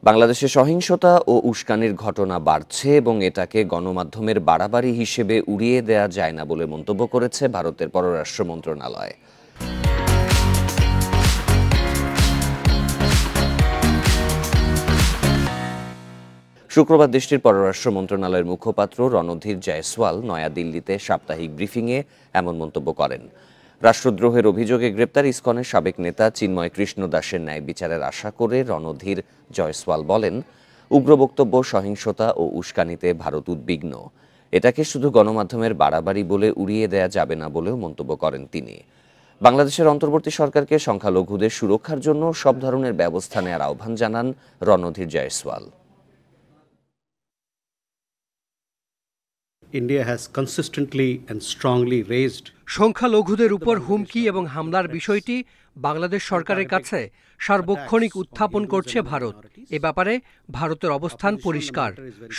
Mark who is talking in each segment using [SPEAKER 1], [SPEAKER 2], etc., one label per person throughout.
[SPEAKER 1] বাংলাদেশে সহিংসতা ও উস্কানির ঘটনা বাড়ছে এবং এটাকে গণমাধ্যমের বাড়াবাড়ি হিসেবে উড়িয়ে দেয়া যায় না বলে মন্তব্য করেছে ভারতের পররাষ্ট্র মন্ত্রণালয়। শুক্রবার দেশটির পররাষ্ট্র মন্ত্রণালয়ের মুখপাত্র রণধীর জয়সওয়াল নয়াদিল্লিতে সাপ্তাহিক ব্রিফিংয়ে এমন মন্তব্য করেন। রাষ্ট্রদ্রোহের অভিযোগে গ্রেপ্তার ইসকনের সাবেক নেতা চিন্ময় কৃষ্ণ দাসের ন্যায় বিচারের আশা করে রণধীর জয়সওয়াল বলেন, উগ্র বক্তব্য, সহিংসতা ও উস্কানিতে ভারত উদ্বিগ্ন। এটাকে শুধু গণমাধ্যমের বাড়াবাড়ি বলে উড়িয়ে দেয়া যাবে না বলেও মন্তব্য করেন তিনি। বাংলাদেশের অন্তর্বর্তী সরকারকে সংখ্যালঘুদের সুরক্ষার জন্য সব ধরনের ব্যবস্থা নেওয়ার আহ্বান জানান Randhir Jaiswal.
[SPEAKER 2] India has consistently and strongly raised
[SPEAKER 3] সংখ্যালঘুদের উপর হুমকি এবং হামলার বিষয়টি বাংলাদেশ সরকারের কাছে সার্বক্ষণিক উত্থাপন করছে ভারত। এ ব্যাপারে ভারতের অবস্থান পরিষ্কার।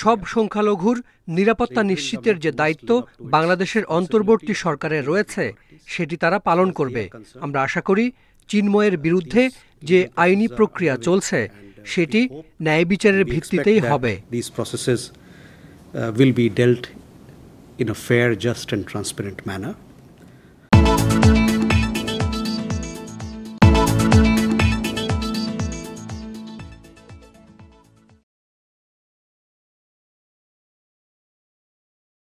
[SPEAKER 3] সব সংখ্যালঘুর নিরাপত্তা নিশ্চিতের যে দায়িত্ব বাংলাদেশের অন্তর্বর্তী সরকারের রয়েছে সেটি তারা পালন করবে। আমরা আশা করি চিন্ময়ের বিরুদ্ধে যে আইনি প্রক্রিয়া চলছে সেটি ন্যায় বিচারের ভিত্তিতেই হবে।
[SPEAKER 2] These processes will be dealt in a fair, just and transparent manner.